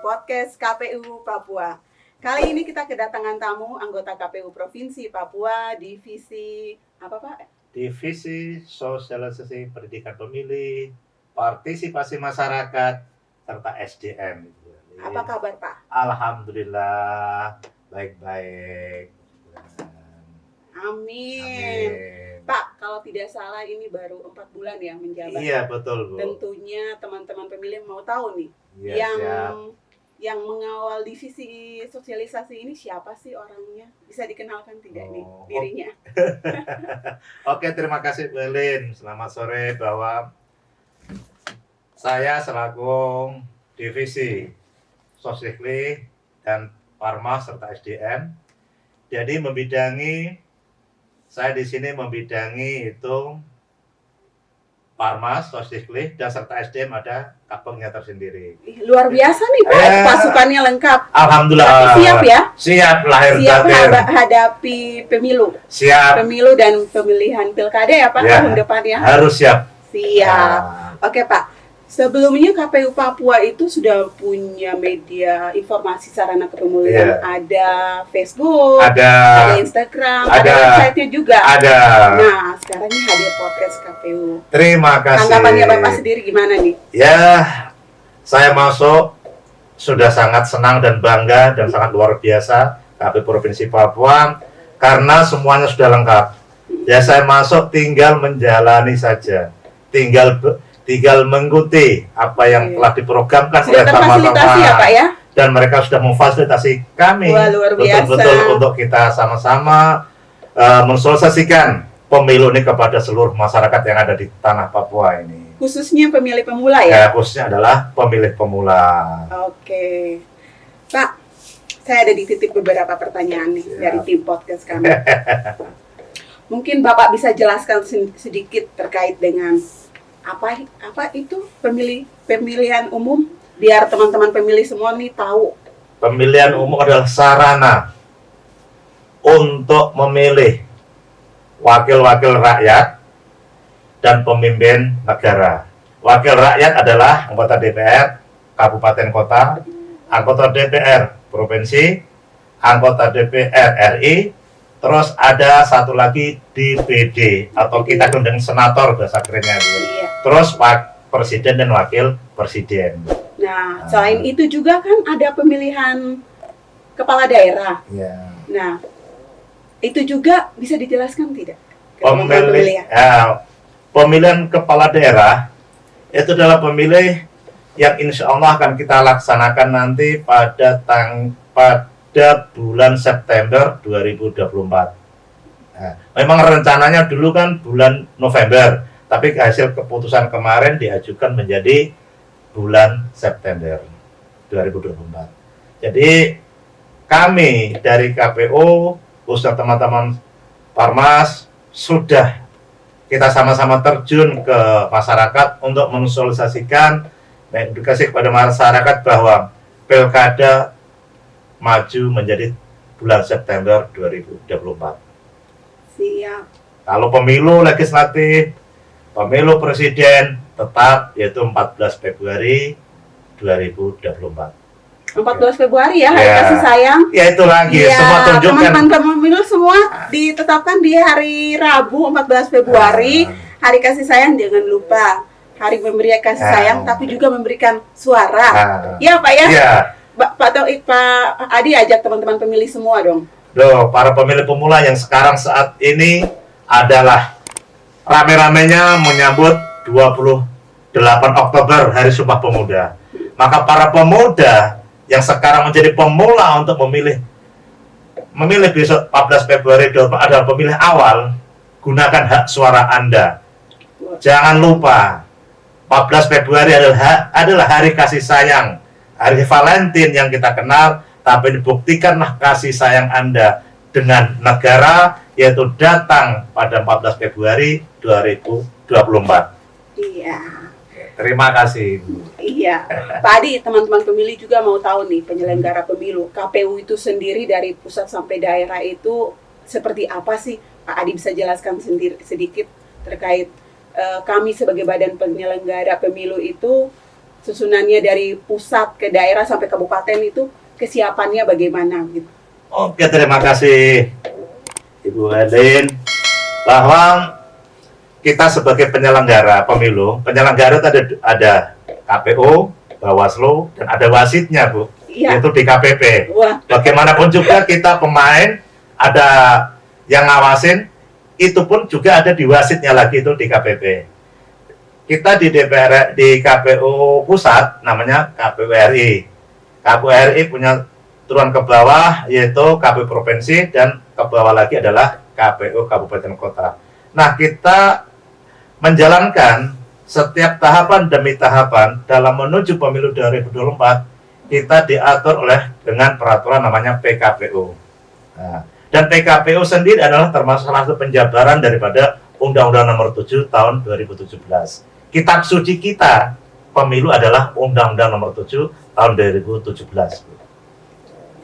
podcast KPU Papua. Kali ini kita kedatangan tamu anggota KPU Provinsi Papua, Divisi apa Pak? Divisi Sosialisasi Pendidikan Pemilih, Partisipasi Masyarakat, serta SDM. Apa kabar Pak? Alhamdulillah, baik-baik. Amin. Pak, kalau tidak salah ini baru 4 bulan ya menjabat. Iya, betul Bu. Tentunya teman-teman pemilih mau tahu nih, Iya, yang mengawal divisi sosialisasi ini siapa sih orangnya? Bisa dikenalkan tidak nih dirinya? Oke, terima kasih Bu Elin. Selamat sore, bahwa saya selaku Divisi Sosialisasi dan Parmas serta SDM. Jadi saya di sini membidangi itu Parmas, Sosialisasi, dan serta SDM ada kapengnya tersendiri. Luar biasa nih Pak, pasukannya lengkap. Alhamdulillah. Siap ya? Siap lahir siap batin. Hadapi pemilu. Siap. Pemilu dan pemilihan pilkada ya Pak Ya, tahun depan ya. Harus siap. Siap. Oke Pak. Sebelumnya KPU Papua itu sudah punya media informasi sarana kepemilihan. Ada Facebook, ada Instagram, ada website-nya juga. Ada. Nah, sekarang ini hadir podcast KPU. Terima kasih. Tanggapannya Bapak sendiri gimana nih? Ya, saya masuk sudah sangat senang dan bangga dan sangat luar biasa KPU Provinsi Papua karena semuanya sudah lengkap. Ya, saya masuk tinggal menjalani saja. Tinggal mengikuti apa yang telah diprogramkan oleh terfasilitasi ya Pak ya? Dan mereka sudah memfasilitasi kami. Wah, luar biasa. Betul-betul untuk kita sama-sama mensosialisasikan pemilu ini kepada seluruh masyarakat yang ada di tanah Papua ini. Khususnya pemilih pemula ya? Khususnya adalah pemilih pemula. Oke. Pak, saya ada dititip beberapa pertanyaan nih dari tim podcast kami. Mungkin Bapak bisa jelaskan sedikit terkait dengan apa itu pemilihan umum biar teman-teman pemilih semua nih tahu. Pemilihan umum adalah sarana untuk memilih wakil-wakil rakyat dan pemimpin negara. Wakil rakyat adalah anggota DPR kabupaten kota, anggota DPR provinsi, anggota DPR RI, terus ada satu lagi DPD atau kita undang senator bahasa kerennya. Terus presiden dan wakil presiden. Nah, selain itu juga kan ada pemilihan kepala daerah. Ya. Nah, itu juga bisa dijelaskan tidak? Pemilihan kepala daerah itu adalah pemilih yang insya Allah akan kita laksanakan nanti pada bulan September 2024. Nah, memang rencananya dulu kan bulan November, tapi hasil keputusan kemarin diajukan menjadi bulan September 2024. Jadi kami dari KPU, khususnya teman-teman Parmas, sudah kita sama-sama terjun ke masyarakat untuk mensosialisasikan edukasi kepada masyarakat bahwa pilkada maju menjadi bulan September 2024. Siap. Kalau pemilu legislatif, pemilu presiden tetap yaitu 14 Februari 2024. 14 Februari ya, hari kasih sayang. Ya itu lagi, semua tunjukkan. Teman-teman pemilu semua ditetapkan di hari Rabu 14 Februari, hari kasih sayang. Jangan lupa hari memberi kasih sayang, tapi juga memberikan suara. Ya Pak ya? Ya. Pak Adi ajak teman-teman pemilih semua dong. Para pemilih pemula yang sekarang saat ini adalah rame-ramenya menyambut 28 Oktober Hari Sumpah Pemuda. Maka para pemuda yang sekarang menjadi pemula untuk memilih besok 14 Februari adalah pemilih awal, gunakan hak suara Anda. Jangan lupa 14 Februari adalah hari kasih sayang, hari Valentine yang kita kenal, tapi buktikanlah kasih sayang Anda dengan negara, yaitu datang pada 14 Februari 2024. Iya. Terima kasih. Iya. Pak Adi, teman-teman pemilih juga mau tahu nih, penyelenggara pemilu, KPU itu sendiri dari pusat sampai daerah itu seperti apa sih? Pak Adi bisa jelaskan sedikit terkait kami sebagai badan penyelenggara pemilu itu susunannya dari pusat ke daerah sampai kabupaten itu kesiapannya bagaimana gitu. Oke, terima kasih Ibu Helen. Bahwa kita sebagai penyelenggara pemilu, penyelenggara itu ada KPU, Bawaslu, dan ada wasitnya, Bu, Iya. yaitu DKPP. Wah, Bagaimanapun juga kita pemain, ada yang ngawasin, itu pun juga ada di wasitnya lagi, itu DKPP. Kita di DPR, di KPU pusat, namanya KPU RI. KPU RI punya turun ke bawah, yaitu KPU provinsi, dan ke bawah lagi adalah KPU kabupaten kota. Nah, kita menjalankan setiap tahapan demi tahapan dalam menuju pemilu 2024, kita diatur oleh dengan peraturan namanya PKPU. Nah, dan PKPU sendiri adalah termasuk salah satu penjabaran daripada Undang-Undang Nomor 7 Tahun 2017. Kitab suci kita pemilu adalah Undang-Undang Nomor 7 Tahun 2017.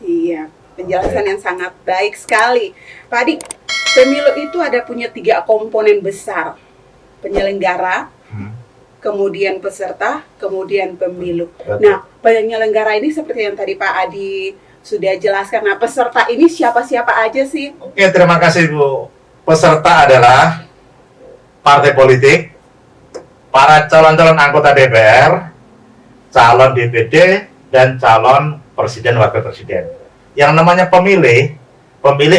iya, penjelasan yang sangat baik sekali. Pak Adi, pemilu itu ada punya 3 komponen besar. Penyelenggara, kemudian peserta, kemudian pemilu. Betul. Nah, penyelenggara ini seperti yang tadi Pak Adi sudah jelaskan. Nah, peserta ini siapa-siapa aja sih? Oke, terima kasih Bu. Peserta adalah partai politik, para calon-calon anggota DPR, calon DPD, dan calon presiden wakil presiden. Yang namanya pemilih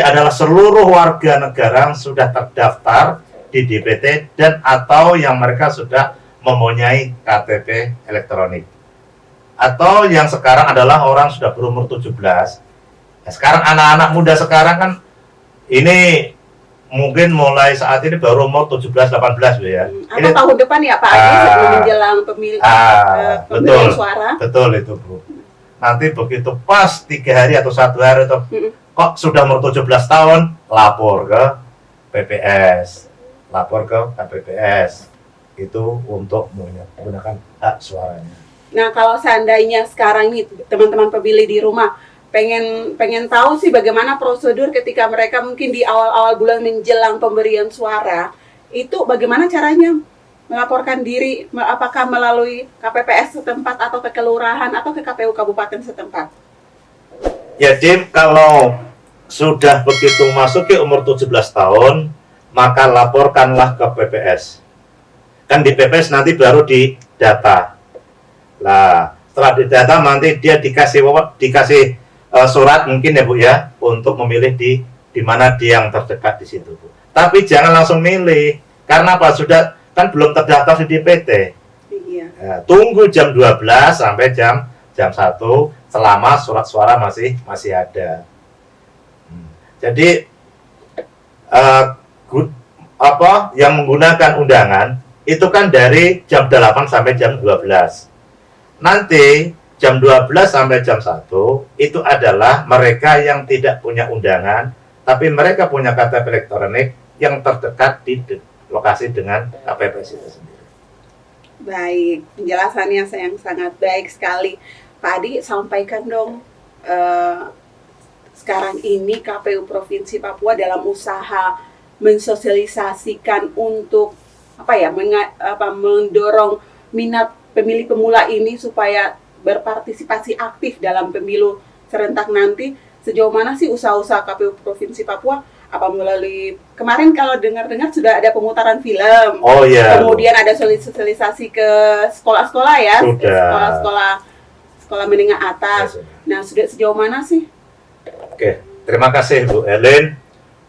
adalah seluruh warga negara yang sudah terdaftar di DPT dan atau yang mereka sudah mempunyai KTP elektronik. Atau yang sekarang adalah orang sudah berumur 17. Nah, sekarang anak-anak muda sekarang kan ini mungkin mulai saat ini baru umur 17-18 Bu ya. Atau Ini tahun depan ya Pak Adi sebelum menjelang pemilihan betul, suara. betul itu Bu. Nanti begitu pas 3 hari atau 1 hari atau kok sudah umur 17 tahun, lapor ke PPS, lapor ke KPPS itu untuk menggunakan hak suaranya. Nah, kalau seandainya sekarang ini teman-teman pemilih di rumah pengen tahu sih bagaimana prosedur ketika mereka mungkin di awal-awal bulan menjelang pemberian suara, itu bagaimana caranya melaporkan diri, apakah melalui KPPS setempat atau ke kelurahan atau ke KPU kabupaten setempat? Ya, Jim, kalau sudah begitu masuk ke umur 17 tahun, maka laporkanlah ke PPS. Kan di PPS nanti baru didata. Nah, setelah didata nanti dia dikasih surat mungkin ya Bu ya, untuk memilih di mana dia yang terdekat di situ Bu. Tapi jangan langsung milih, karena apa? Sudah kan belum terdaftar di DPT. Iya. Ya, tunggu jam 12 sampai jam 1 selama surat suara masih ada. Jadi yang menggunakan undangan itu kan dari jam 8 sampai jam 12. Nanti jam 12 sampai jam 1 itu adalah mereka yang tidak punya undangan tapi mereka punya KTP elektronik yang terdekat di lokasi dengan KPPS itu sendiri. Baik, penjelasannya yang sangat baik sekali. Pak Adi, sampaikan dong sekarang ini KPU Provinsi Papua dalam usaha mensosialisasikan untuk mendorong minat pemilih pemula ini supaya berpartisipasi aktif dalam pemilu serentak nanti. Sejauh mana sih usaha-usaha KPU Provinsi Papua? Apa melalui kemarin kalau dengar-dengar sudah ada pemutaran film. Oh iya. Kemudian ada sosialisasi ke sekolah-sekolah ya, sekolah menengah atas. Nah, sudah sejauh mana sih? Oke, terima kasih Bu Helen.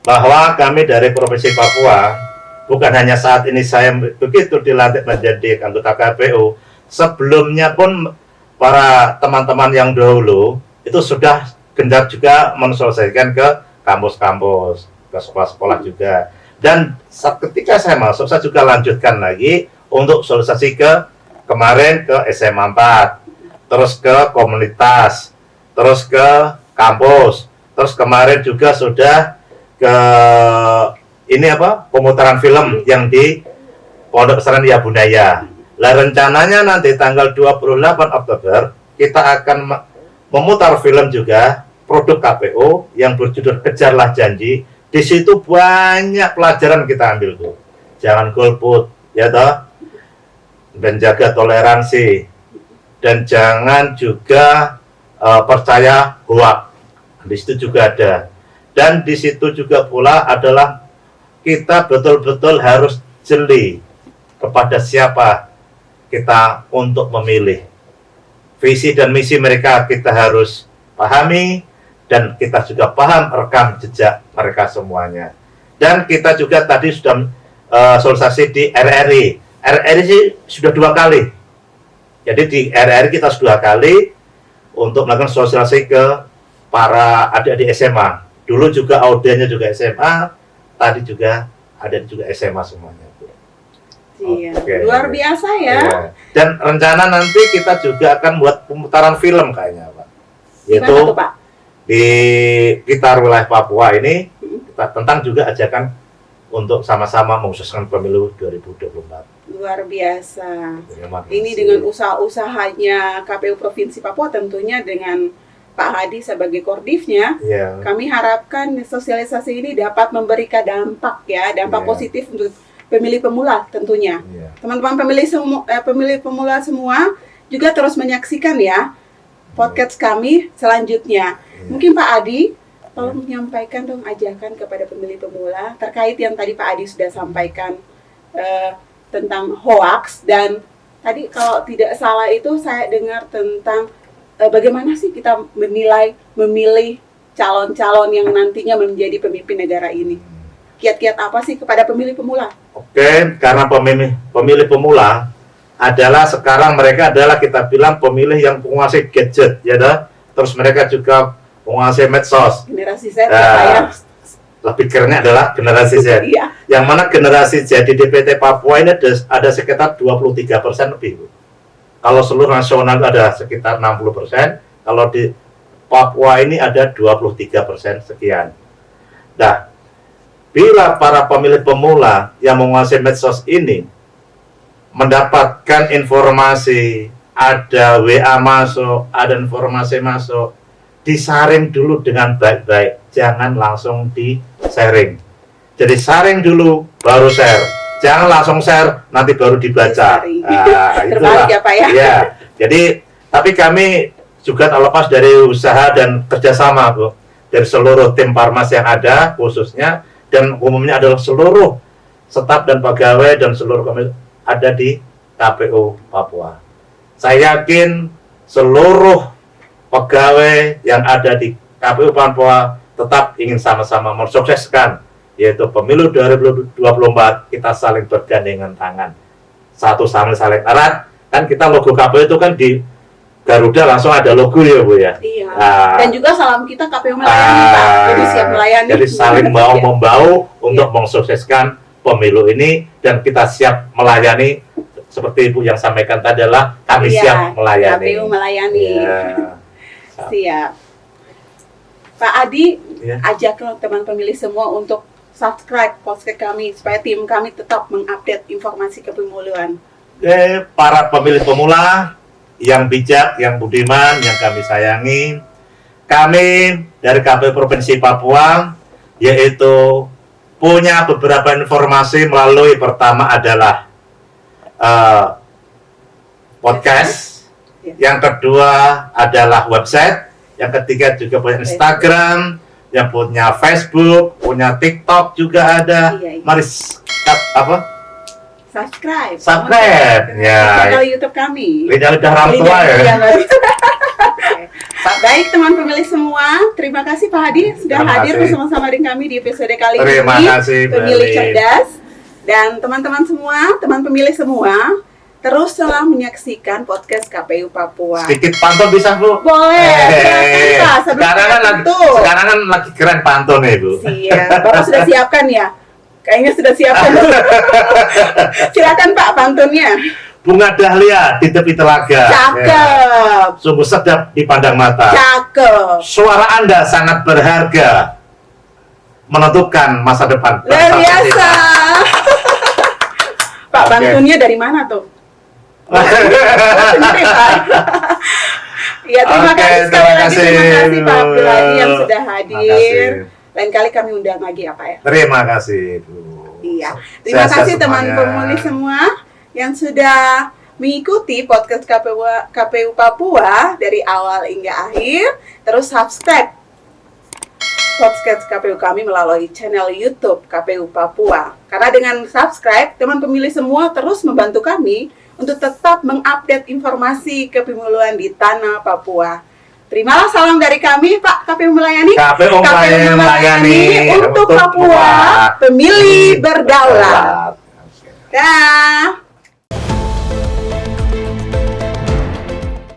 Bahwa kami dari Provinsi Papua bukan hanya saat ini saya begitu dilantik menjadi anggota KPU, sebelumnya pun para teman-teman yang dahulu itu sudah gencar juga mensosialisasikan ke kampus-kampus, ke sekolah-sekolah juga. Dan ketika saya masuk, saya juga lanjutkan lagi untuk sosialisasi kemarin ke SMA 4, terus ke komunitas, terus ke kampus, terus kemarin juga sudah ke pemutaran film yang di Pondok Pesantren Ya Bunaya. Lah rencananya nanti tanggal 28 Oktober kita akan memutar film juga produk KPU yang berjudul Kejarlah Janji. Di situ banyak pelajaran kita ambil Bu. Jangan golput, ya toh. Menjaga toleransi. dan jangan juga percaya hoax. Di situ juga ada. Dan di situ juga pula adalah kita betul-betul harus jeli kepada siapa kita untuk memilih. Visi dan misi mereka kita harus pahami, dan kita juga paham rekam jejak mereka semuanya. Dan kita juga tadi sudah sosialisasi di RRI. RRI sih sudah 2 kali. Jadi di RRI kita sudah 2 kali untuk melakukan sosialisasi ke para adik-adik SMA. Dulu juga audionya juga SMA, tadi juga ada juga SMA semuanya. Iya, Oke. luar biasa ya. Ya. Dan rencana nanti kita juga akan buat pemutaran film kayaknya, Pak. Yaitu Gimana tuh, Pak? di sekitar wilayah Papua ini, kita tentang juga ajakan untuk sama-sama mengususkan pemilu 2024. Luar biasa. Terima kasih. Ini dengan usaha-usahanya KPU Provinsi Papua, tentunya dengan Pak Hadi sebagai kordifnya, Ya. kami harapkan sosialisasi ini dapat memberikan dampak Iya. positif untuk pemilih pemula tentunya. Ya. Teman-teman pemilih pemula semua juga terus menyaksikan ya podcast kami selanjutnya. Iya. Mungkin Pak Adi tolong menyampaikan dong ajakan kepada pemilih pemula terkait yang tadi Pak Adi sudah sampaikan tentang hoax, dan tadi kalau tidak salah itu saya dengar tentang bagaimana sih kita memilih calon-calon yang nantinya menjadi pemimpin negara ini. Kiat-kiat apa sih kepada pemilih pemula? Oke, karena pemilih pemula adalah sekarang mereka adalah kita bilang pemilih yang menguasai gadget, ya dah. Terus mereka juga menguasai medsos. Generasi Z Nah, ya. lebih kerennya adalah generasi Z. Iya. Yang mana generasi Z di DPT Papua ini ada sekitar 23% lebih, Bu. Kalau seluruh nasional ada sekitar 60%, kalau di Papua ini ada 23% sekian. Nah, bila para pemilih pemula yang menguasai medsos ini mendapatkan informasi, ada WA masuk, ada informasi masuk, disaring dulu dengan baik-baik, jangan langsung di-sharing. Jadi saring dulu, baru share. Jangan langsung share, nanti baru dibaca. Disaring. Nah, Terbalik ya, Pak ya? Ya, jadi, tapi kami juga tak lepas dari usaha dan kerjasama, Bu, dari seluruh tim Parmas yang ada, khususnya, dan umumnya adalah seluruh staf dan pegawai dan seluruh komisi ada di KPU Papua. Saya yakin seluruh pegawai yang ada di KPU Papua tetap ingin sama-sama mensukseskan, yaitu pemilu 2024, kita saling bergandengan tangan, satu sama saling erat. Kan kita logo KPU itu kan di Garuda langsung ada logo ya, Bu ya. Iya. Nah, Dan juga salam kita KPU melayani, Pak. Jadi siap melayani. Jadi saling mau Iya. membau untuk mensukseskan Iya. pemilu ini, dan kita siap melayani. Seperti Ibu yang sampaikan tadi adalah kami Iya, siap melayani. KPU melayani. Iya. Siap. Pak Adi, Iya. ajaklah teman pemilih semua untuk subscribe podcast kami supaya tim kami tetap mengupdate informasi kepemiluan. Para pemilih pemula yang bijak, yang budiman, yang kami sayangi, kami dari KPU Provinsi Papua yaitu punya beberapa informasi melalui, pertama adalah podcast, Ya. yang kedua adalah website, yang ketiga juga punya Instagram, yang punya Facebook, punya TikTok juga ada. Iya, iya. Mari Subscribe. Subscribe, ya. Channel YouTube kami. lidah orang tua ya. Iya, baik teman pemilih semua, terima kasih Pak Hadi sudah Terima hadir kasih. bersama-sama dengan kami di episode kali Terima ini. kasih, Pemilih Bali. cerdas, dan teman-teman semua, teman pemilih semua, teruslah menyaksikan podcast KPU Papua. Sedikit pantun bisa, Bu? Boleh, silakan Pak. Sebelum Sekarang kan lagi keren pantun ya, Bu. Siap, Bapak sudah siapkan ya? Kayaknya sudah siapkan. Silakan Pak pantunnya. Bunga dahlia di tepi telaga. Ya. Cakep, Sungguh sedap dipandang mata. cakep. Suara Anda sangat berharga, menentukan masa depan Luar bangsa biasa. kita. Pak, Oke. bantunnya dari mana tuh? Oh, sendiri, Pak. Iya, terima Oke, kasih sekali terima lagi. kasih, Terima kasih Pak Bu. Abdul Hadi yang sudah Terima hadir. kasih. Lain kali kami undang lagi ya Pak ya. Terima kasih, Bu. Iya. Terima Sehat-sehat kasih teman semuanya. pemilih semua yang sudah mengikuti podcast KPU Papua dari awal hingga akhir. Terus subscribe podcast KPU kami melalui channel YouTube KPU Papua. Karena dengan subscribe, teman pemilih semua terus membantu kami untuk tetap mengupdate informasi kepemiluan di tanah Papua. Terimalah salam dari kami, Pak KPU melayani. KPU melayani untuk Papua, pemilih berdaulat. Dah.